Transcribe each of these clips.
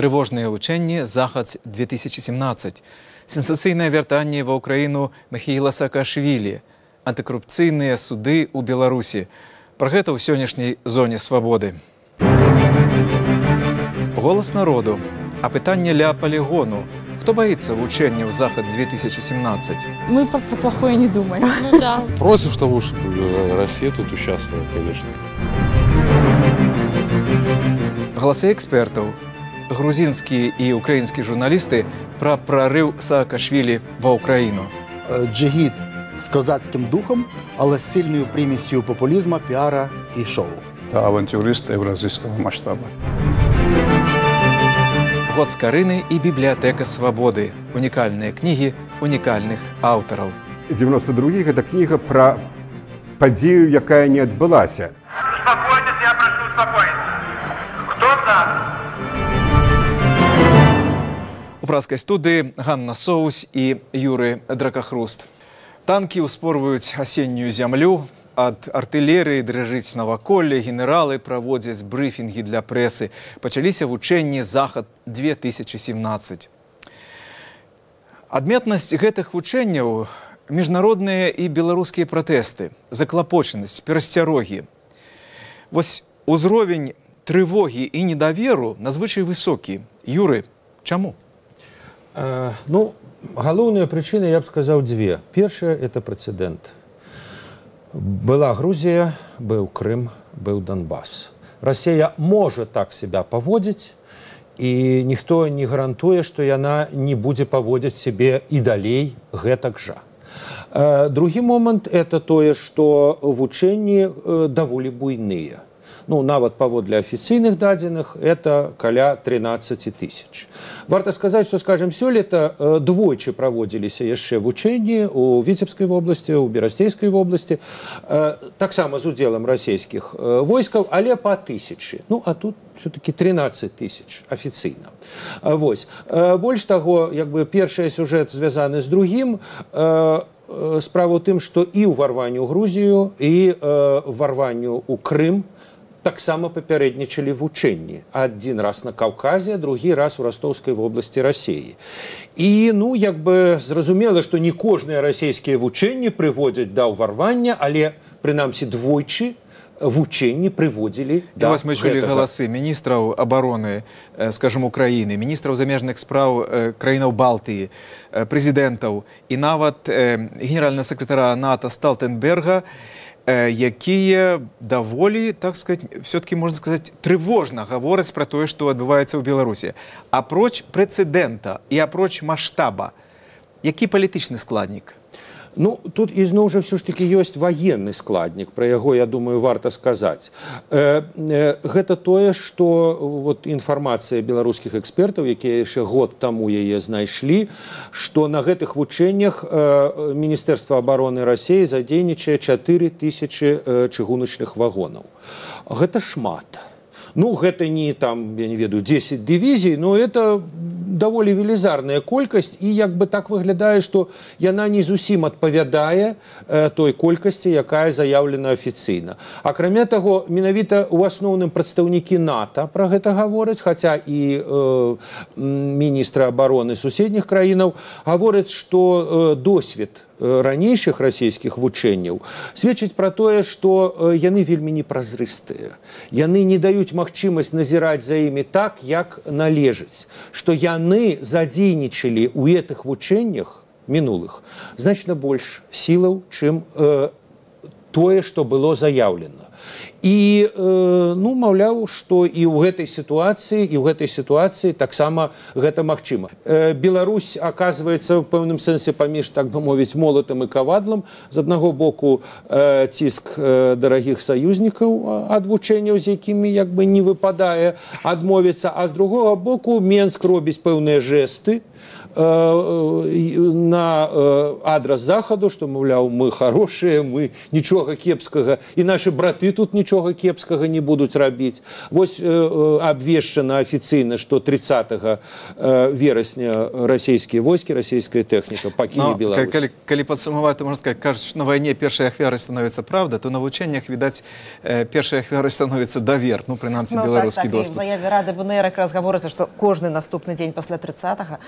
Трывожныя вучэнні «Захад-2017». Сенсацыйнае вяртанне ва ўкраіну Михаіла Саакашвілі. Антыкарупцыйныя суды ў Беларусі. Пра гэта ў сённяшняй зоне свабоды. Голас народу. А пытанне ля полигону. Кто боится вучэнняў «Захад-2017»? Мы про плохое не думаем. Ну да. Против того, чтобы Россия тут участвовала, конечно. Галасы экспертаў. Грузинские и украинские журналисты про прорыв Саакашвили во Украину. Джигіт з козацьким духом, але з сильною примісью популізму, піара і шоу. Та авантюрист евразийского масштаба. Год Скарыны и библиотека свободы. Уникальные книги уникальных авторов. 92-й – это книга про подію, якая не отбылася. Успокойтесь, я прошу успокоиться. Кто за? У празкай студыі Ганна Соус і Юры Дракахруст. Танкі ўспорваюць асеннюю зямлю, ад артылерыі дрыжыць наваколле, генералы праводзяць брыфінгі для прэсы. Пачаліся вучэнні «Захад-2017». Адметнасць гэтых вучэнняў – міжнародныя і беларускія пратэсты, заклапочанасць, перасцярогі. Вось узровень трывогі і недаверу надзвычай высокі. Юры, чаму? Ну, галоўныя прычыны, я б сказаў, дзве. Першая – это прэцэдэнт. Была Грузія, быў Крым, быў Донбас. Расія можа так себя паводзіць, і ніхто не гарантуе, што яна не будзе паводзіць сябе і далей гэтак жа. Другі момант – это тое, што вучэнні даволі буйныя. Ну, нават паводле афіцыйных дадзеных, это каля 13 тысяч. Варта сказаць, што, скажем, сёлета двойчы праводзіліся яшчэ вучэнні у Віцебскай вобласці, у Берасцейскай вобласці, таксама з удзелам расійскіх войскаў, але па тысячы. Ну, а тут все-таки 13 тысяч афіцыйна. Вось. Больш таго, як бы першы сюжэт звязаны з другім, справа ў тым, што і ўварванню ў Грузію, і ўварванню ў Крым таксама папярэднічалі вучэнні. Адзін раз на Каўказе, другі раз у Ростовскай вобласці Расіі. І, ну, як бы зразумела, што не кожныя расійскія вучэнні прыводзяць да ўварвання, але, прынамсі, двойчы вучэнні прыводзілі да гэтага. Мы чулі галасы міністраў абароны, скажем, Украіны, міністраў замежных спраў краінаў Балтыі, прэзідэнтаў і нават генеральнага сакратара НАТО Сталтенберга, якія даволі, так сказать, все-таки, можна сказаць, трывожна гавораць пра тое, што адбываецца ў Беларусі. Апроч прэцэдэнта і апроч маштаба, які палітычны складнік? Ну, тут ізноў жа ўсё ж такі ёсць ваенны складнік, пра яго, я думаю, варта сказаць. Гэта тое, што вот, інфармацыя беларускіх экспертаў, якія яшчэ год таму яе знайшлі, што на гэтых вучэннях Міністэрства абароны Расіі задзейнічае 4000 чыгуначных вагонаў. Гэта шмат. Ну, гэта не, там, я не ведаю, 10 дывізій, но это даволі велізарная колькасць, і як бы так выглядае, што яна не зусім адпавядае той колькасці, якая заяўлена афіцыйна. Акрамя таго, менавіта ў асноўным прадстаўнікі НАТО пра гэта гавораць, хаця і міністры абароны суседніх краінаў гавораць, што досвед ранейшых расійскіх вучэнняў сведчыць пра тое, што яны вельмі непразрыстыя. Яны не даюць магчымасць назіраць за імі так, як належыць. Што яны задзейнічалі ў гэтых вучэннях мінулых значна больш сілаў, чым тое, што было заяўлена. І, ну, маўляў, што і ў гэтай сітуацыі таксама гэта магчыма. Беларусь аказваецца ў пэўным сэнсе паміж, так бы мовіць, молатам і кавадлам. З аднаго боку ціск дарагіх саюзнікаў ад вучэнняў, з якімі як бы не выпадае адмовіцца, а з другога боку Менск робіць пэўныя жэсты на адрас Захаду, што, маўляў, мы хорошыя, мы нічога кепскага, і нашы браты тут нічога кепскага не будуць рабіць. Вось абвешчана афіцыйна, што 30 верасня расійскія войскі, расійская тэхніка пакіне Беларусь. Калі падсумаваць, то можна сказаць, кажуць, што на вайне першай ахвярай становіцца правда, то на вучэннях, відаць, першай ахвярай становіцца давер, ну, прынамсі, беларускі досвід. В заяве Рады БНР якраз гаворыцца, што кожны наступны дзень пасля 30-го,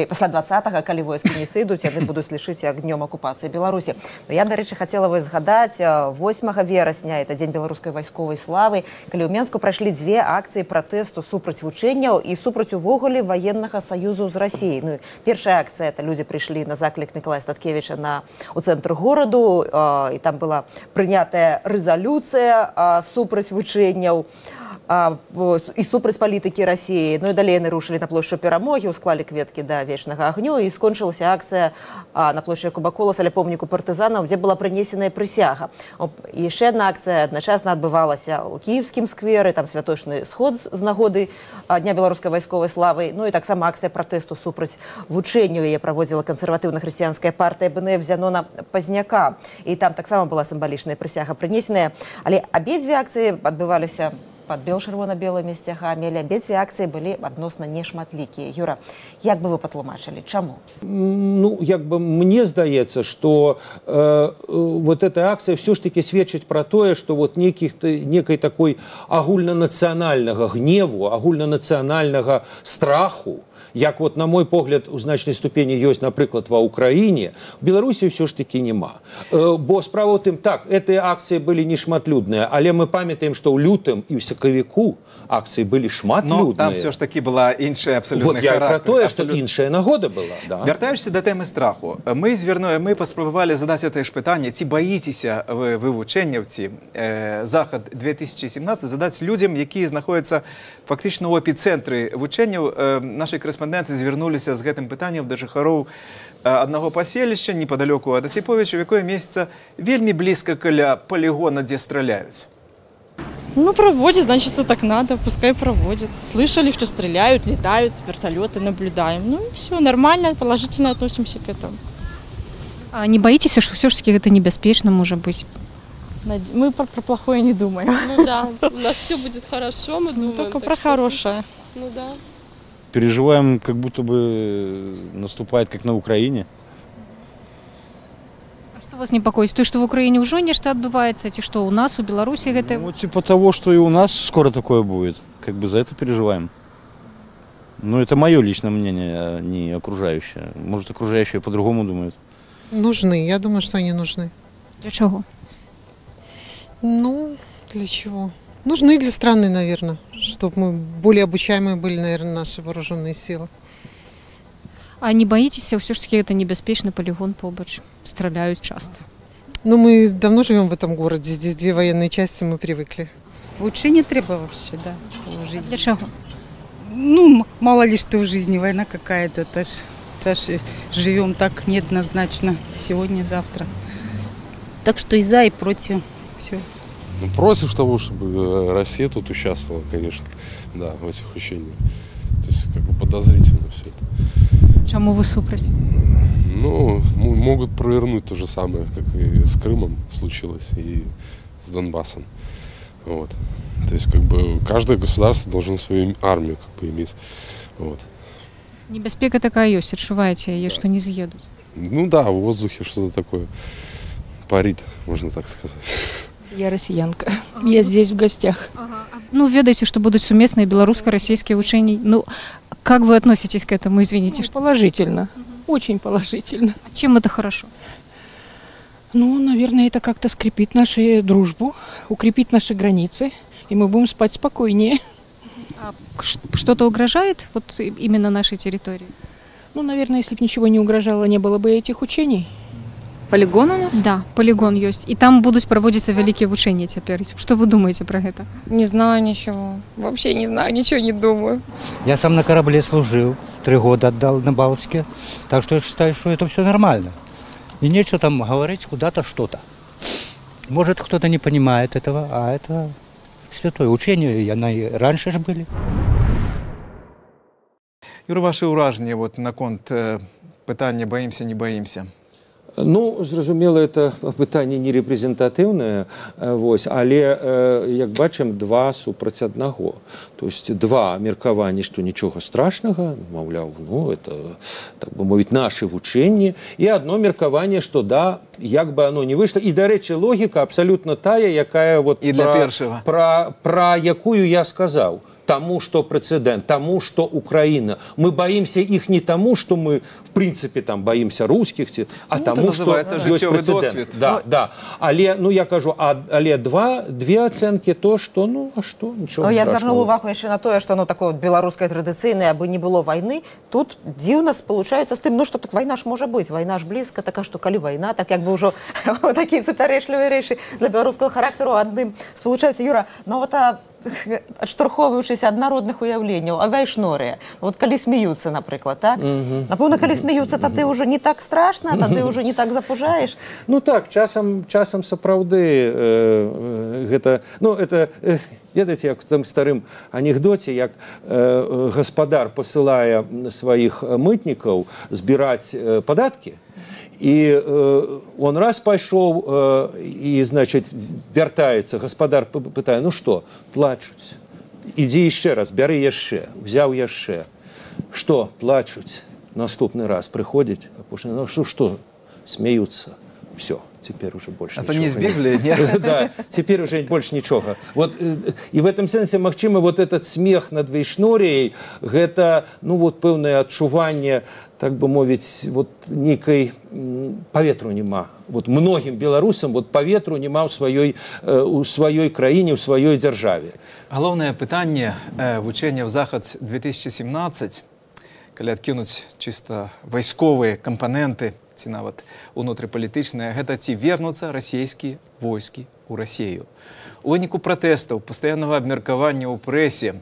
пасля 20-го, калі войскі не сыдуць, яны будуць лішыць агнём акупацыі Беларусі. Но я, дарэчы, хацела вось згадаць 8 верасня, это дзень беларускай вайсковай славы, калі ў Менску прайшлі дзве акцыі пратэсту супраць вучэнняў і супраць увогуле ваеннага саюзу з Расіяй. Ну, першая акцыя, это людзі прыйшлі на заклік Мікалая Статкевіча у цэнтр гораду, і там была прынятая рэзалюцыя супраць вучэнняў і супраць палітыкі Расіі. Ну і далей яны рушылі на плошчу Перамогі, усклалі кветкі да вечнага агню, і скончылася акцыя на плошчы Куба-Коласа ля помніку партызанаў, дзе была прынесеная прысяга. І яшчэ адна акцыя адначасна адбывалася ў кіеўскім скверы, там святочны сход з нагоды Дня беларускай вайсковай славы, ну і таксама акцыя пратэсту супраць вучэнняў, яе праводзіла кансерватыўна-хрысціянская партыя БНФ Зянона Пазняка, і там таксама была сімвалічная прысяга прынесеная, але абедзве акцыі адбываліся пад чырвона-белымі сцягамі, але абедзве акцыі былі адносна нешматлікія. Юра, як бы вы патлумачылі, чаму? Ну, як бы мне здаецца, што вот эта акцыя все ж таки сведчыць пра тое, што вот некай такой агульнанацыянальнага гневу, агульнанацыянальнага страху, як вот, на мой погляд, у значнай ступені ёсць, напрыклад, ва Ўкраіне, у Беларусі ўсё ж такі няма. Бо справа ў тым, так, гэтыя акцыі былі нешматлюдныя, але мы памятаем, што ў лютым і ў сакавіку акцыі былі шматлюдныя. Но там все ж таки была іншая абсолютный характер. Вот я про тое, што іншая нагода была. Да. Вяртаючыся да тэмы страху, мы паспрабавалі задаць гэтае ж пытанне, ці баіцеся вы вывучэнняў, ці Захад 2017 задаць людзям, якія знаходзяцца фактычна ў эпіцэнтры вучэнняў. Нашай корэспандэнты звярнуліся з гэтым пытаннем да жыхароў аднаго паселішча непадалёку ад Асіповіча, в якое месца вельмі блізка каля полігона, дзе страляюць. Ну, проводят, значит, так надо, пускай проводят. Слышали, что стреляют, летают, вертолеты наблюдаем. Ну, все нормально, положительно относимся к этому. А не боитесь, что все-таки это небеспечно может быть? Мы про плохое не думаем. Ну да, у нас все будет хорошо, мы думаем. Только про хорошее. Ну да. Переживаем, как будто бы наступает, как на Украине. А что вас непокоит? То, что в Украине уже нечто отбывается, и что у нас, у Беларуси это... Ну, типа того, что и у нас скоро такое будет. Как бы за это переживаем. Но это мое личное мнение, а не окружающее. Может, окружающие по-другому думают. Нужны, я думаю, что они нужны. Для чего? Ну, для чего? Нужны для страны, наверное, чтобы мы более обучаемые были, наверное, наши вооруженные силы. А не боитесь, все-таки это небеспечный полигон побач? Стреляют часто. Ну, мы давно живем в этом городе, здесь две военные части, мы привыкли. Лучше не треба вообще, да. А для чего? Ну, мало ли что в жизни, война какая-то, живем так неоднозначно, сегодня-завтра. Так что и за, и против, все. Ну, против того, чтобы Россия тут участвовала, конечно, да, в этих учениях. То есть, как бы подозрительно все это. Чему вы супрать? Ну, могут провернуть то же самое, как и с Крымом случилось, и с Донбассом. Вот. То есть, как бы, каждое государство должно свою армию, как бы, иметь. Вот. Небяспека такая есть, отшиваете ее, что не съедут? Ну да, в воздухе что-то такое парит, можно так сказать. Я россиянка. Я здесь в гостях. Ну, ведаете, что будут совместные белорусско-российские учения. Ну, как вы относитесь к этому, извините? Ну, положительно. Очень положительно. А чем это хорошо? Ну, наверное, это как-то скрепит нашу дружбу, укрепит наши границы, и мы будем спать спокойнее. А что-то угрожает вот именно нашей территории? Ну, наверное, если бы ничего не угрожало, не было бы этих учений. Полигон у нас? Да, полигон есть. И там будут проводиться великие учения теперь. Что вы думаете про это? Не знаю ничего. Вообще не знаю, ничего не думаю. Я сам на корабле служил, 3 года отдал на Балтике. Так что я считаю, что это все нормально. И нечего там говорить куда-то что-то. Может, кто-то не понимает этого, а это святое учение, и оно и раньше же были. Юра, ваши уражения вот наконт питання «боимся, не боимся»? Ну, зразумела, это пытанне не рэпрэзентатыўнае, але, як бачым, два супраць аднаго. То есть два меркаванні, што нічога страшнага, маўляў, ну, это, так бы мовіць, нашы вучэнні, і адно меркаванне, што да, як бы оно не выйшло. І, дарэчы, логіка абсалютна тая, якая вот пра якую я сказаў. Тому, что прецедент, тому, что Украина. Мы боимся их не тому, что мы, в принципе, там боимся русских, а тому, что есть прецедент. Да, да. Але, ну, я кажу, але две оценки, то, что, ну, а что, ничего страшного. Я звернула увагу еще на то, что, ну, такое вот белорусское традиционное, абы не было войны, тут дивно получается с тем, ну, что так война ж может быть, война ж близко, такая, что коли война, так как бы уже такие супярэчлівыя рэчы для белорусского характеру адным сполучаются. Юра, ну, вот адштурхоўваючыся ад народных уяўленняў, авіяшнорыя. Вот калі смеюцца, напрыклад, так? Напэўна, калі смеюцца, тады ўжо не так страшна, тады ўжо не так запужаеш. Ну так, часам сапраўды гэта, ну, это, ведаеце, як в том старым анекдоце, як гаспадар пасылае сваіх мытнікаў збіраць падаткі, и он раз пошел, и, значит, вертается, господар пытает, ну что, плачут, иди еще раз, бери еще, взял еще, что, плачут, наступный раз приходит, ну что, смеются, все. Теперь уже больше это ничего. Не из Библии, нет? Да, теперь уже больше ничего. Вот, и в этом сенсе, магчыма, вот этот смех над вейшноріяй, это, ну, вот, пэўнае адчуванне, так бы мовіць, вот, некай паветру нема. Вот многим беларусам вот паветру нема у сваёй краіне, у сваёй дзяржаве. Галоўнае пытанне вучэння ў захад 2017, калі адкінуць чыста вайсковыя кампаненты, ці нават унутрыпалітычныя, гэта ці вернуцца расійскія войскі ў Расію. У выніку пратэстаў, пастаяннага абмеркавання ў прэсе,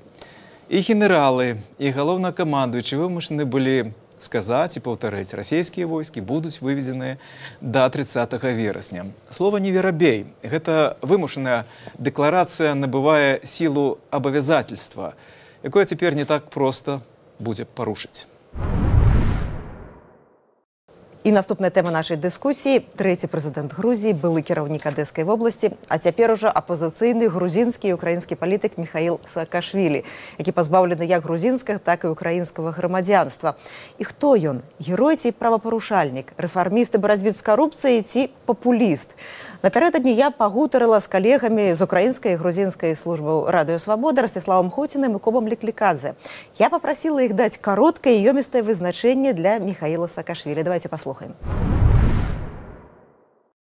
і генералы, і галоўнакамандуючы вымушаны былі сказаць і паўтарыць, расійскія войскі будуць вывезеныя да 30 верасня. Слова не верабей. Гэта вымушаная дэкларацыя набывае сілу абавязательства, якое цяпер не так проста будзе парушыць. І наступная тэма нашай дыскусіі. Трэці прэзідэнт Грузіі, былы кіраўнік Адэскай вобласці, а цяпер ужо апозіцыйны грузінскі і украінскі палітык Михаил Саакашвілі, які пазбаўлены як грузінскага, так і украінскага грамадзянства. І хто ён? Герой ці правапарушальнік? Рэфарміст і барацьбіт з карупцыяй ці папуліст? Напярэдадні я пагутарыла з калегамі з украінскай і грузінскай службаў Радыё Свабода Ростиславом Хотиным і Кобам Ліклікадзе. Я папрасіла іх даць кароткае і ёмістае вызначэнне для Михаила Саакашвілі. Давайте послухаем.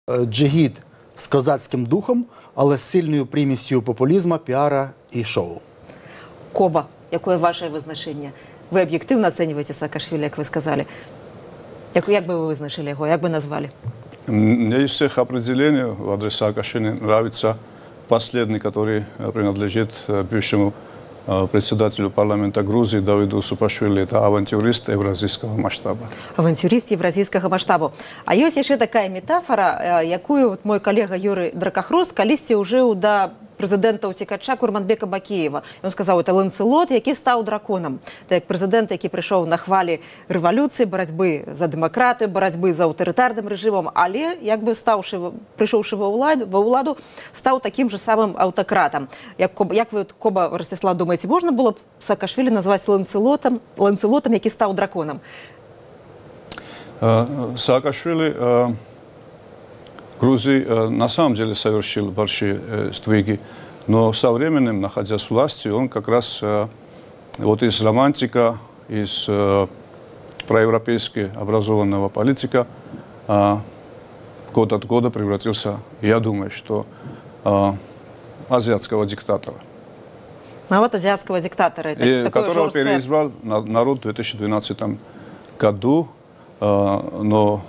Джигіт з козацьким духом, але з сильною примісью популізму, піара і шоу. Коба, якое ваше вызначэнне? Вы аб'ектыўна ацэньваеце Саакашвілі, як вы сказалі. Як бы вы вызначылі яго, як бы назвалі? Мне из всех определений в адрес Саакашвили нравится последний, который принадлежит бывшему председателю парламента Грузии Давиду Саакашвили. Это авантюрист евразийского масштаба. Авантюрист евразійскага маштабу. А ёсць яшчэ такая метафора, якую мой калега Юрый Дракахрост калісьці ўжыў да прэзідэнта ўцекача Курманбека Бакеева. Ён сказаў, это Ланцелот, які стаў драконам. Так як прэзідэнт, які прыйшоў на хвалі рэвалюцыі, барацьбы за дэмакратыю, барацьбы за аўтарытарным рэжымам, але як бы прыйшоўшы ва ўладу, стаў такім же самым аўтакратам. Як вы, Коба, Ростислав, думаеце, можна было б Саакашвілі назваць Ланцелотам, які стаў драконам? Саакашвили Грузии на самом деле совершил большие сдвиги, но со временем, находясь в власти, он как раз вот из романтика, из проевропейски образованного политика год от года превратился, я думаю, что азиатского диктатора. А вот азиатского диктатора. Которого переизбрал народ в 2012 году, но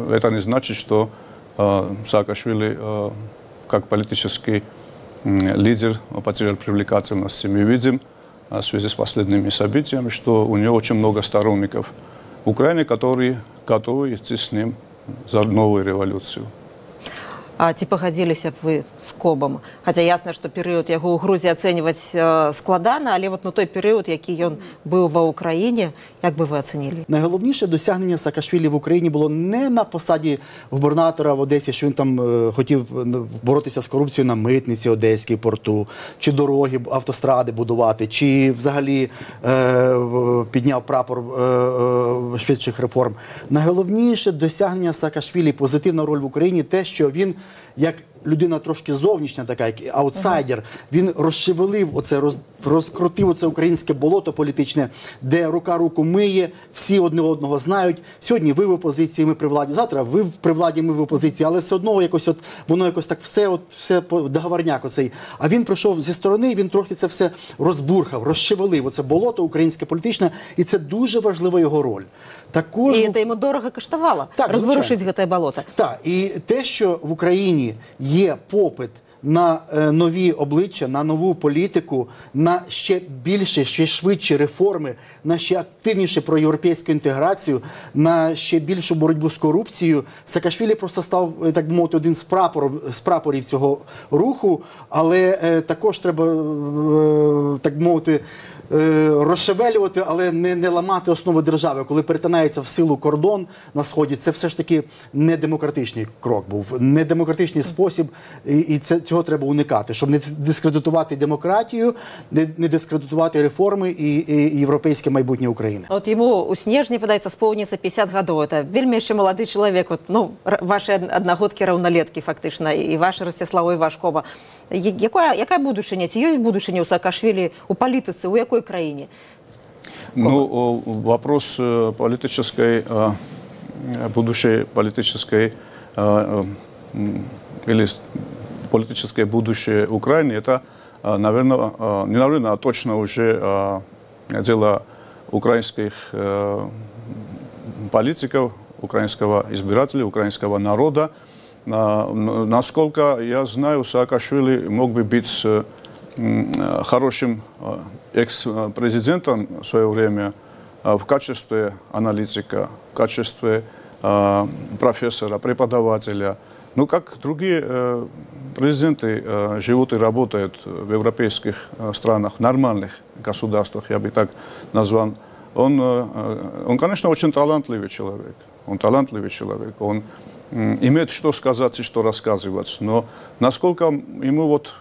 это не значит, что Саакашвили как политический лидер потерял привлекательность. Мы видим в связи с последними событиями, что у него очень много сторонников в Украине, которые готовы идти с ним за новую революцию. ці пагадзіліся б вы з Кобам? Хаця ясна, што перыяд яго ў Грузіі ацэньваць складана, але вот на той перыяд, які ён быў ва Ўкраіне, як би ви оцінили? Найголовніше досягнення Саакашвілі в Україні було не на посаді губернатора в Одесі, що він там хотів боротися з корупцією на митниці Одеській порту, чи дороги, автостради будувати, чи взагалі підняв прапор швидших реформ. Найголовніше досягнення Саакашвілі, позитивна роль в Україні, те, що він як людина трошки зовнішня, така як аутсайдер, він розшевелив оце, розкрутив оце українське болото політичне, де рука руку миє, всі одне одного знають. Сьогодні ви в опозиції, ми при владі, завтра ви при владі, ми в опозиції, але все одно якось от, воно якось так все договорняк оцей. А він прийшов зі сторони, він трохи це все розбурхав, розшевелив оце болото українське політичне, і це дуже важлива його роль. Також... І це йому дорого коштувало, розворушити це болото. Так, і те, що в Україні є попит на нові обличчя, на нову політику, на ще більше, ще швидші реформи, на ще активніше проєвропейську інтеграцію, на ще більшу боротьбу з корупцією. Саакашвілі просто став, так би мовити, один з прапорів цього руху, але також треба, так би мовити, розшевелювати, але не ламати основи держави. Коли перетинається в силу кордон на Сході, це все ж таки недемократичний крок був, недемократичний спосіб, і цього треба уникати, щоб не дискредитувати демократію, не дискредитувати реформи і європейське майбутнє України. От йому у снежні, подається, сповниться 50 років. Це вельми ще молодий чоловік. От, ну, ваші одногодки, рівнолетки, фактично, і ваші Ростислав, і ваш Коба. Яке будущее? Ці є будущее у Саакашвілі у політиці, у якій країні? Ну, вопрос политической, будущей политической, или политическое будущее Украины, это, наверное, не наверное, а точно уже дело украинских политиков, украинского избирателя, украинского народа. Насколько я знаю, Саакашвили мог бы быть хорошим экс-президентом в свое время в качестве аналитика, в качестве профессора, преподавателя. Ну, как другие президенты живут и работают в европейских странах, нормальных государствах, я бы так назвал. Он, конечно, очень талантливый человек. Он талантливый человек. Он имеет что сказать и что рассказывать. Но насколько ему вот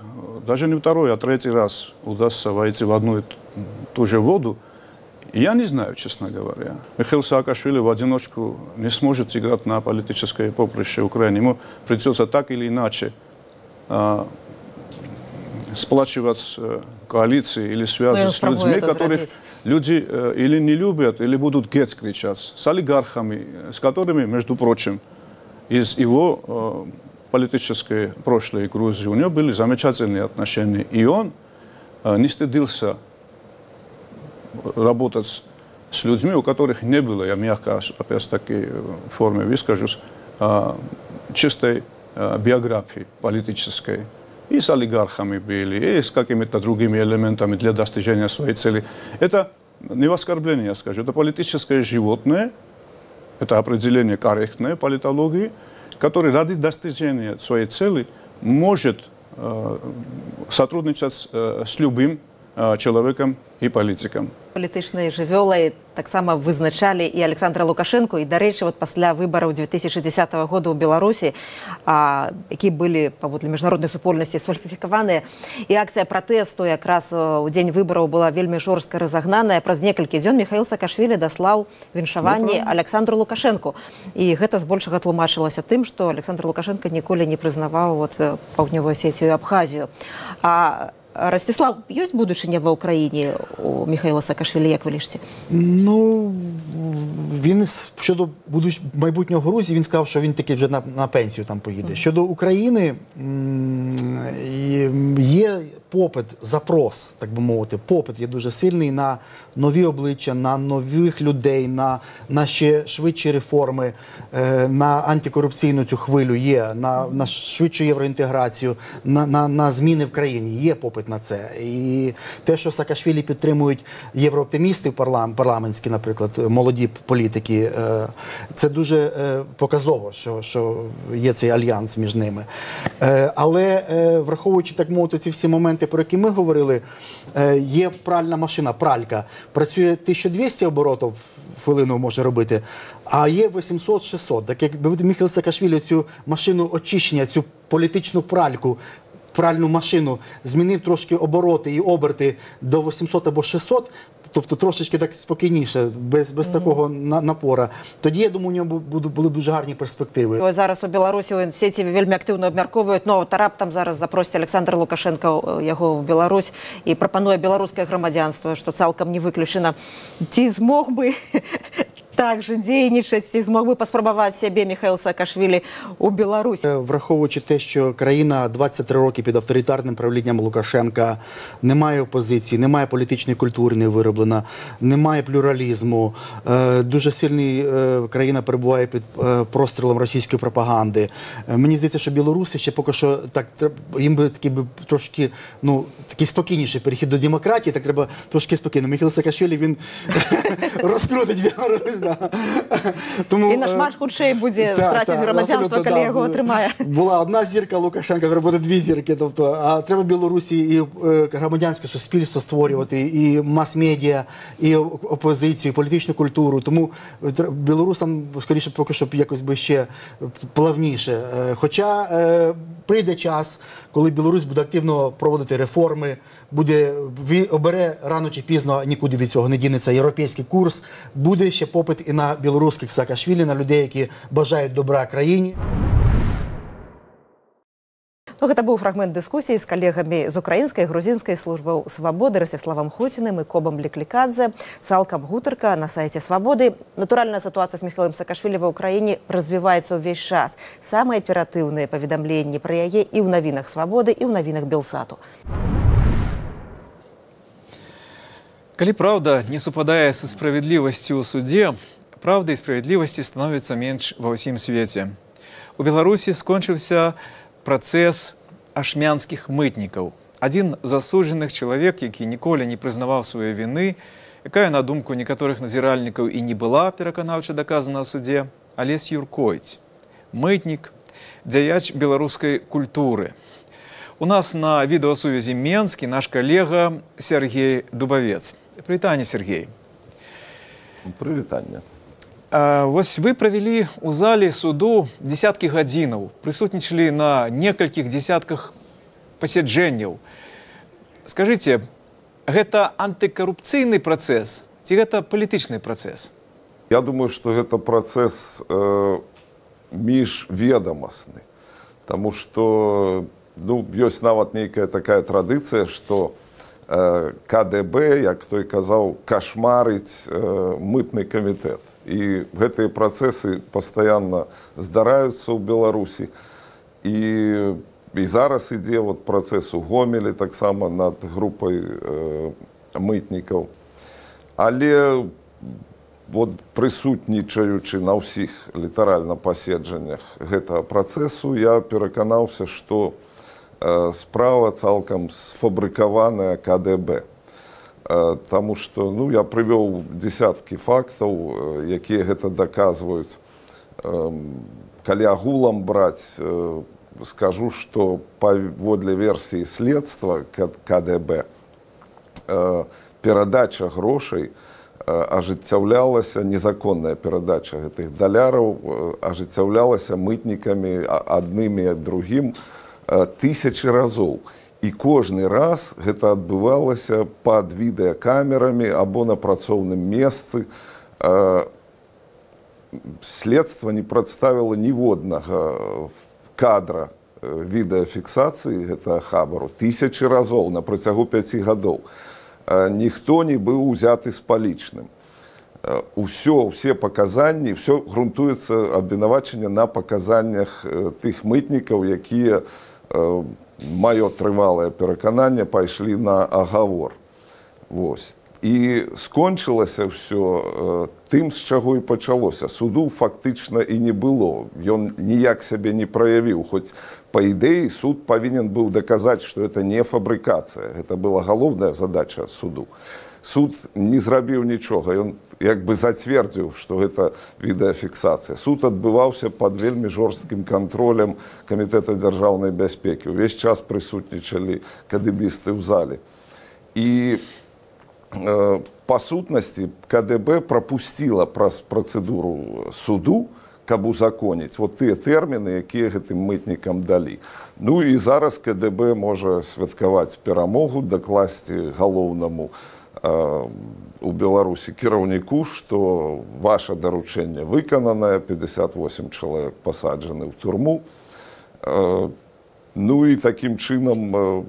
даже не второй, а третий раз удастся войти в одну и ту же воду, я не знаю, честно говоря. Михаил Саакашвили в одиночку не сможет играть на политическое поприще Украины. Ему придется так или иначе сплачивать коалиции или связи с людьми, которых люди или не любят, или будут геть кричать, с олигархами, с которыми, между прочим, из его политической прошлой Грузии у него были замечательные отношения. И он не стыдился работать с людьми, у которых не было, я мягко, опять-таки, в форме выскажусь, чистой биографии политической. И с олигархами были, и с какими-то другими элементами для достижения своей цели. Это не в оскорбление, я скажу, это политическое животное, это определение корректной политологии, который ради достижения своей цели может сотрудничать с любым человеком и политиком. Політичнай жывёлай таксама вызначалі і Александра Лукашенко, і, дарэчы, вот пасля выбараў 2010 года ў Беларусі, які былі паводле міжнароднай супольнасці сфальсіфікаваныя, і акцыя пратэсту якраз у дзень выбараў была вельмі жорстка разагнаная. Праз некалькі дзён Михаил Саакашвілі даслаў віншаванне Александру Лукашенку. І гэта збольшага тлумачылася тым, што Александр Лукашенко ніколі не прызнаваў Паўднёвую Асетію і Абхазію. Ростислав, є будущее в Україні у Михайла Саакашвілі, як ви лічите? Ну, він щодо майбутнього Грузії, він сказав, що він таки вже на пенсію там поїде. Щодо України, є попит, запрос, так би мовити, попит є дуже сильний на нові обличчя, на нових людей, на ще швидші реформи, на антикорупційну цю хвилю є, на швидшу євроінтеграцію, на зміни в країні. Є попит на це. І те, що Саакашвілі підтримують єврооптимісти парламентські, наприклад, молоді політики, це дуже показово, що є цей альянс між ними. Але враховуючи, так мовити, ці всі моменти, про які ми говорили, є пральна машина, пралька, працює 1200 оборотів в хвилину може робити, а є 800-600. Так якби Міхаїл Саакашвілі цю машину очищення, цю політичну пральну машину змінив трошки обороти і оберти до 800 або 600, тобто трошечки так спокійніше, без такого напора, тоді, я думаю, у нього були дуже гарні перспективи. Зараз у Білорусі всі ці вельми активно обмярковують, ну, раптом зараз запросить Олександр Лукашенко його в Білорусь і пропонує білоруське громадянство, що цілком не виключено. Ці змог би также дзейнічаць, змог би паспрабаваць сябе Міхаїл Саакашвілі у Білорусі. Враховуючи те, що країна 23 роки під авторитарним правлінням Лукашенка, немає опозиції, немає політичної культури не вироблена, немає плюралізму, дуже сильний країна перебуває під прострілом російської пропаганди. Мені здається, що білоруси ще поки що так, їм би трошки, ну, такий спокійніший перехід до демократії, так треба трошки спокійно. Міхаїл Саакашвілі, він розкрутить Білорусь. І наш марш худший буде стратити громадянство, коли його отримає. Була одна зірка Лукашенка, тепер буде дві зірки. А треба Білорусі і громадянське суспільство створювати, і мас-медіа, і опозицію, і політичну культуру. Тому білорусам, скоріше, поки що якось би ще плавніше. Хоча прийде час, коли Білорусь буде активно проводити реформи, обере рано чи пізно, нікуди від цього не дінеться, європейський курс, буде ще попит і на білоруських Саакашвілі, на людей, які бажають добра країні. Ну, гэта быў фрагмент дыскусіі з калегамі з украінскай і грузінскай службаў свабоды Расіславам Хоціным і Кобам Блеклікадзе. Цалкам гутарка на сайце Свабоды. Натуральная сітуацыя з Міхаілам Саакашвілі ва ўкраіне развіваецца ўвесь час. Самыя аператыўныя паведамленні пра яе і ў навінах Свабоды, і ў навінах Белсату. Калі праўда не супадае са справядлівасцю ў судзе, правды і справядлівасці становіцца менш ва ўсім свеце. У Беларусі скончыўся працэс ашмянскіх мытнікаў. Адзін з засуджаных чалавек, які ніколі не прызнаваў свае віны, якая, на думку некаторых назіральнікаў, і не была пераканаўча даказана ў суде, Алесь Юркойць. Мытнік, дзяяч беларускай культуры. У нас на відэасувязі Менскі наш калега Сергей Дубавец. Прывітанне, Сергей. Прывітанне. Вось вы правялі ў зале суду дзесяткі гадзінаў, прысутнічалі на некалькіх дзесятках пасяджэнняў. Скажыце, гэта антыкарупцыйны працэс ці гэта палітычны працэс? Я думаю, што гэта працэс міжведамасны, таму што ёсць нават нейкая такая традыцыя, што КДБ, як той казаў, кашмарыць мытны камітэт. І гэтыя працэсы пастаянна здараюцца ў Беларусі. І зараз ідзе працэс у Гомелі таксама над групай мытнікаў. Але прысутнічаючы на ўсіх літаральна паседжаннях гэтага працэсу, я пераканаўся, што справа цалкам сфабрыкаваная КДБ. Таму што я прывёў дзесяткі фактаў, якія гэта даказваюць. Калі агулам браць, скажу, што паводле версіі следства КДБ перадача грошай ажыццяўлялася, незаконная перадача гэтых даляраў ажыццяўлялася мытнікамі адным і другім тысячы разоў. І кожны раз гэта адбывалася пад відэакамерамі або на працоўным месцы. Следства не прадставіла ніводнага кадра відэафіксацыі гэтага хабару тысячы разоў на працягу 5 гадоў. Ніхто не быў узяты з палічным. Усе паказанні, ўсё грунтуецца абвінавачанне на паказаннях тых мытнікаў, якія маё трывалае перакананне, пайшлі на агавор. Вось. І скончылася ўсё тым, з чаго і пачалося. Суду фактычна і не было. Ён ніяк сябе не праявіў. Хоць, па ідэі, суд павінен быў даказаць, што это не фабрыкацыя. Гэта была галоўная задача суду. Суд не зрабіў нічога. Ён як бы зацвердзіў, што гэта відэафіксацыя. Суд адбываўся пад вельмі жорсткім кантролем Камітэта дзяржаўнай бяспекі. Увесь час прысутнічалі кадэбісты ў зале. І па сутнасці КДБ прапусціла праз працэдуру суду, каб узаконіць вот тыя тэрміны, якія гэтым мытнікам далі. Ну і зараз КДБ можа святкаваць перамогу, дакласці галоўнаму у Беларусі кіраўніку, што ваша даручэнне выкананае, 58 чалавек пасаджаны ў турму. Ну і такім чынам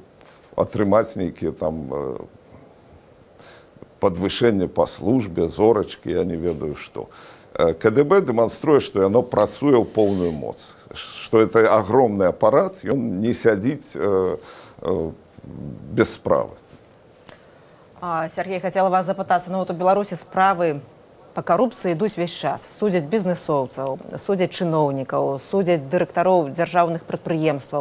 атрымаць нейкія там подвышение по службе, зорочки, я не ведаю что. КДБ демонструет, что оно працуе в полную моц, что это огромный аппарат, и он не сядит без справы. Сергей, хотела вас запытаться, ну вот у Беларуси справы по коррупции идут весь час. Судят бизнесовцев, судят чиновников, судят директоров державных предприемств.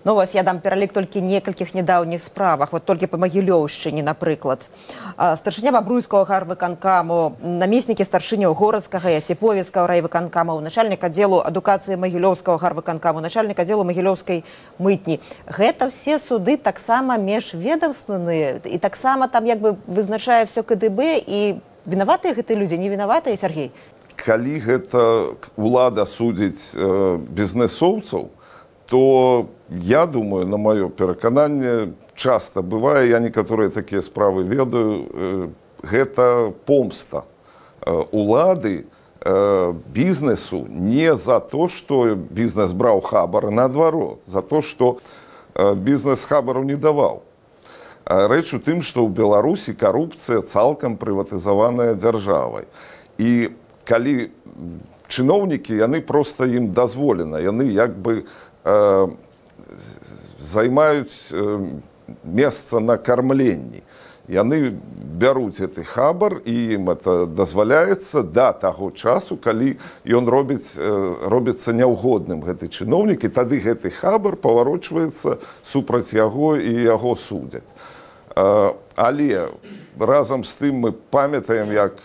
Ну, вось я дам пералік толькі некалькіх нядаўніх справах, вот толькі па Магілёўшчыне, напрыклад. Старшыня Бабруйскага гарвыканкаму, намеснікі старшыняў Горадскага і Асіповецкага райвыканкамаў, начальнік аддзелу адукацыі Магілёўскага гарвыканкаму, начальнік аддзелу Магілёўскай мытні. Гэта все суды таксама межведомственныя, і таксама там як бы вызначае все КДБ, і вінаватыя гэтыя людзі, не вінаватыя, Сергей? Калі гэта ўлада судзіць бізнесоўцаў, то я думаю, на маё перакананне, часта бывае, я некаторыя такія справы ведаю, гэта помста улады бізнесу не за то, што бізнес браў хабар, а наадварот, за то, што бізнес хабару не даваў. Рэч у тым, што ў Беларусі карупцыя цалкам прыватызаваная дзяржавай. І калі чыноўнікі, яны проста ім дазволена, яны як бы займаюць месца на кармленні. Яны бяруць гэты хабар, і ім это дазваляецца да таго часу, калі ён робіцца няўгодным гэты чыноўнік, і тады гэты хабар паварочваецца супраць яго і яго судзяць. Але разам з тым мы памятаем, як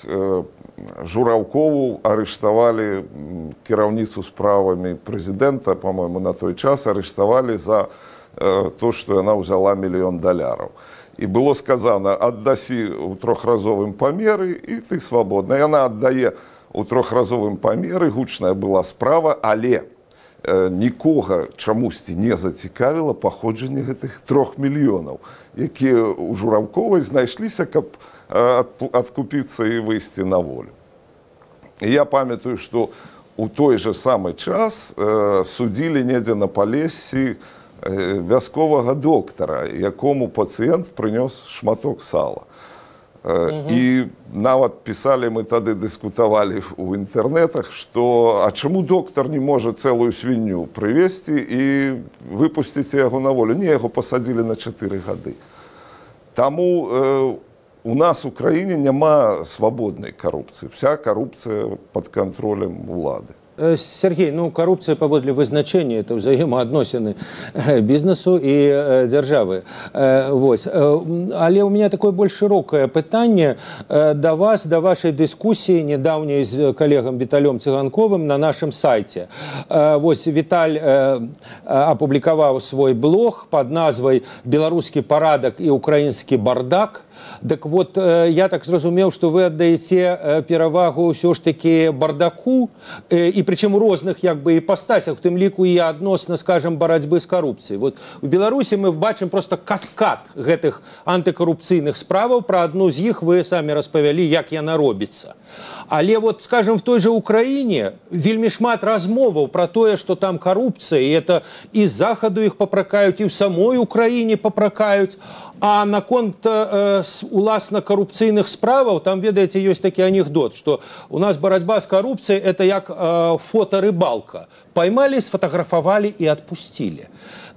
Жураўкову арыштавалі, кіраўніцу справамі прэзідэнта, по-моему, на той час арыштавалі за то, што яна ўзяла $1 000 000. І было сказано, аддасі ў трохразовым памеры, і ты свабодна. Яна аддае ў трохразовым памеры, гучная была справа, але нікога чамусьці не зацікавіла паходжанне гэтых 3 мільёнаў, якія ў Жураўковай знайшліся, каб откупиться и выйти на волю. И я памятаю, что у той же самый час судили недзе на Полессі вясковага доктара, якому пациент принес шматок сала. И нават писали, мы тады дискутовали в интернетах, что а чему доктор не может целую свинью привезти и выпустить его на волю? Не, его посадили на 4 года. Тому у нас в Украине няма свободной коррупции. Вся коррупция под контролем улады. Сергей, ну коррупция паводле вызначения это взаимоотносины бизнесу и державы. Вось. Але у меня такое больш широкое пытанне до вас, до вашей дискуссии недавней с коллегом Виталем Цыганковым на нашем сайте. Вось Виталь опубликовал свой блог под назвой «Белорусский парадок и украинский бардак». Так вот, я так зразумеў, што вы аддаеце перавагу ўсё ж такі бардаку, і прычым у розных як бы іпастасях, у тым ліку і адносна, скажем, барацьбы з карупцыяй. Вот у Беларусі мы бачым просто каскад гэтых антыкарупцыйных справаў, пра адну з іх вы самі распавялі, як яна робіцца. Але вот, скажем, в той же Украине вельмі шмат размоваў про тое, что там коррупция, и это и с Захаду их попракают, и в самой Украине попракают. А наконт уласна карупцыйных справаў, там, ведаеце, ёсць такі анекдот, што у нас барацьба з карупцыяй это як фотарыбалка. Поймали, сфотографовали и отпустили.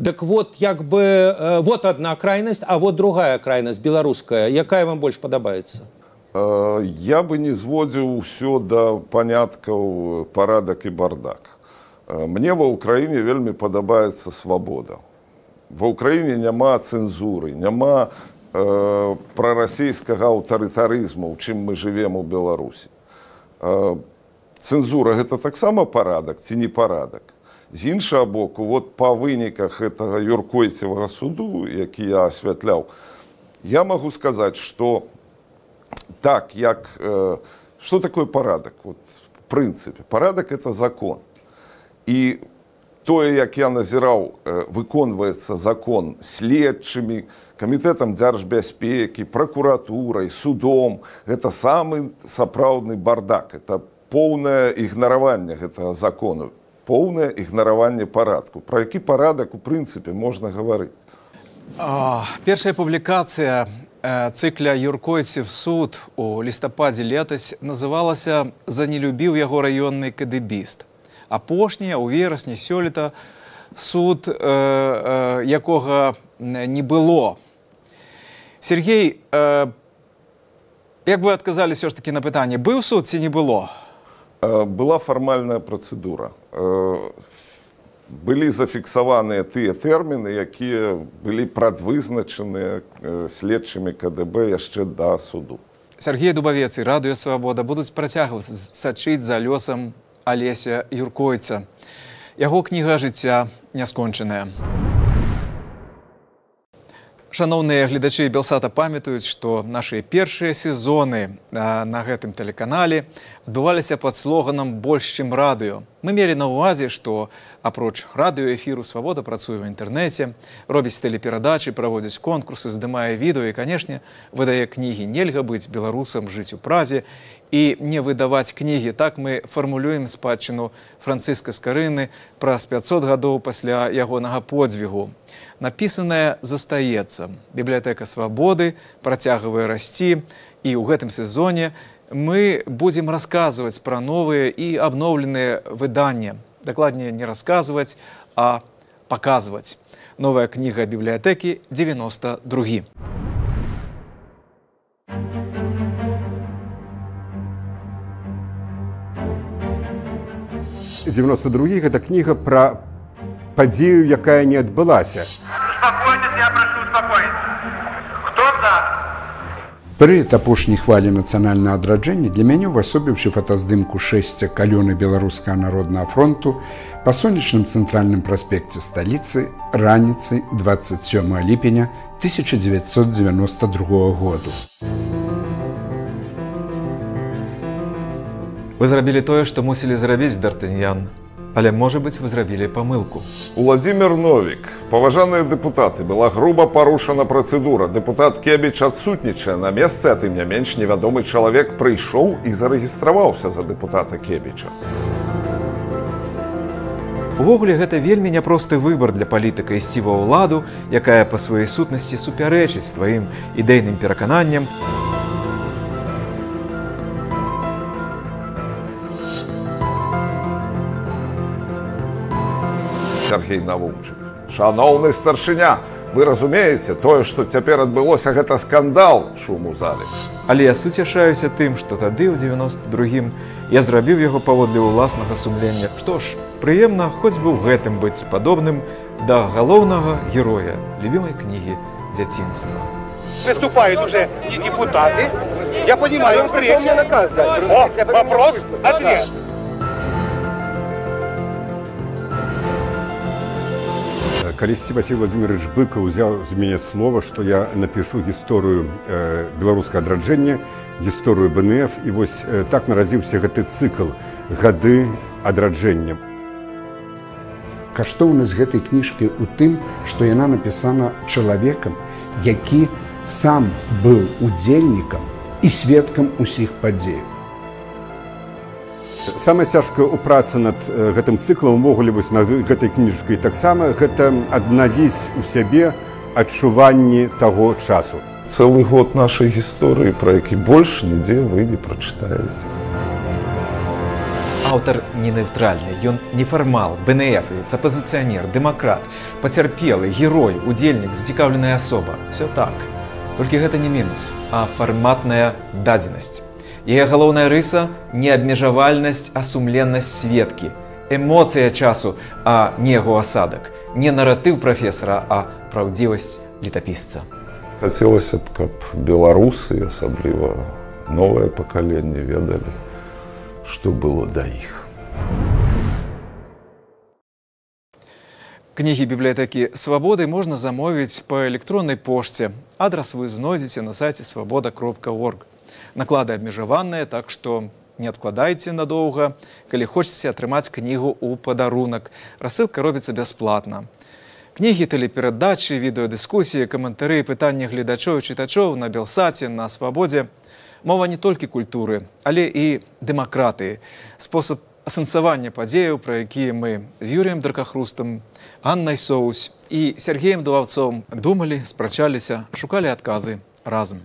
Так вот, як бы, вот одна крайность, а вот другая крайность, белорусская. Якая вам больше подобается? Я бы не зводзіў ўсё да паняткаў парадак і бардак. Мне ва ўкраіне вельмі падабаецца свабода. Ва ўкраіне няма цэнзуры, няма прарасійскага аўтарытарызму, у чым мы жывем у Беларусі. Цэнзура гэта таксама парадак ці не парадак. З іншага боку, вот па выніках гэтага Юркойцевага суду, які я асвятляў, я магу сказаць, што так, як што такое парадак? Вот, в прынцыпе, парадак это закон. І тое, як я назіраў, выконваецца закон следчымі, камітэтам дзяржбяспекі, пракуратурай, судом. Гэта самы сапраўдны бардак. Это поўнае ігнараванне гэтага закону, поўнае ігнараванне парадку. Пра які парадак, у прынцыпе, можна гаварыць? Першая публікацыя цыкля «Юркойцев суд» у лістападзе летась называлася «За не любіў яго раённы кэдыбіст». Апошняя, у верасні сёлета, суд, якога не было. Сергей, як вы адказалі ўсё ж такі на пытанне, быў суд ці не было? Была фармальная працэдура. Былі зафіксаваныя тыя тэрміны, якія былі прадвызначаныя следчымі КДБ яшчэ да суду. Сергей Дубавец і Радыё Свабода будуць працягваць сачыць за лёсам Алеся Юркойца. Яго кніга «Жыцця няскончаная». Шановныя гледачы Белсата памятаюць, што нашыя першыя сезоны на гэтым тэлеканале адбываліся пад слоганам «Больш, чым радыё». Мы мелі на ўвазе, што апроч радыёэфіру «Свабода» працуе ў інтэрнэце, робіць тэлеперадачы, праводзіць конкурсы, здымае відэо і, канешне, выдае кнігі. Нельга быць беларусам, жыць у Празе і не выдаваць кнігі. Так мы фармулюем спадчыну Францыска Скарыны праз 500 гадоў пасля ягонага подзвігу. Напісанае застаецца. Бібліятэка Свабоды працягвае расці, і ў гэтым сезоне мы будзем расказваць пра новыя і абноўленыя выданні. Дакладней, не расказваць, а паказваць. Новая кніга бібліятэкі 92. 92 гэта кніга пра падзею, якая не адбылася. Успокойтесь, я прошу успокоиться. Кто за? Перыяд апошняй хвалі нацыянальнага адраджэння для мяне увасобіўшы фотаздымку шэсця калёны Беларускага народнага фронту па сонечным цэнтральным праспекце сталіцы раніцай 27 ліпеня 1992 году. Вы зрабілі тое, што мусілі зрабіць, Д'Артаньян. Але, можа быць, вы зрабілі памылку. Уладзімір Новік, паважаныя дэпутаты, была груба парушана працэдура. Дэпутат Кебіч адсутнічае на месцы, а тым не менш невядомы чалавек прыйшоў і зарэгістраваўся за дэпутата Кебіча. Увогуле, гэта вельмі няпросты выбар для палітыка ісці ва ўладу, якая па сваёй сутнасці супярэчыць тваім ідэйным перакананням. Сергей Навумчык. Шановны старшыня, вы разумееце, тое, што цяпер адбылося, гэта скандал, шум у зале. Але я суцяшаюся тым, што тады, ў 92-м, я зрабіў яго паводле ўласнага сумлення. Што ж, прыемна хоць бы ў гэтым быць падобным да галоўнага героя любімай кнігі дзяцінства. Выступают уже не депутаты. Я понимаю, встреча. О, вопрос, ответ. Калісьці Василий Владимирович Быков взял з мяне слово, што я напишу гісторыю беларускага адраджэння, гісторыю БНФ, і вось так нарадзіўся гэты цыкл «Гады адраджэння». Каштоўнасць гэтай кніжкі ў тым, што яна напісана чалавекам, які сам быў удзельнікам і сведкам усіх падзеяў. Самая цяжкая ў працы над гэтым цыклам, увогуле вось над гэтай кніжкай таксама, гэта аднавіць у сябе адчуванні таго часу. целый год нашей истории, про які больше нигде вы не прочитаете. Аўтар не нейтральны, ён нефармал, БНФовец, апозіцыянер, дэмакрат, пацярпелы, герой, удзельнік, зацікаўленая асоба. Все так. Толькі гэта не мінус, а фарматная дадзенасць. Яе галоўная рыса – не абмежавальнасць, а сумленнасць сведкі, эмоцыя часу, а не яго асадак, не наратыў прафесара, а праўдзівасць летапісца. Хацелася б, каб беларусы, асабліва новае пакаленне, ведалі, што было да іх. Кнігі бібліятэкі «Свабоды» можна замовіць па электроннай пошце. Адрас вы знойдзеце на сайце свабода.орг. Наклады абмежаваныя, так што не адкладайце надоўга. Калі хочаце атрымаць кнігу ў падарунак, рассылка робіцца бясплатна. Кнігі, тэлеперадачы, відэадыскусіі, каментары, пытанні гледачоў і чытачоў на Белсаце, на Свабодзе. Мова не толькі культуры, але і дэмакратыі. Спосаб асэнсавання падзеяў, пра якія мы з Юрыем Дракахрустам, Аннай Соусь і Сергеем Дуваўцом думалі, спрачаліся, шукалі адказы разам.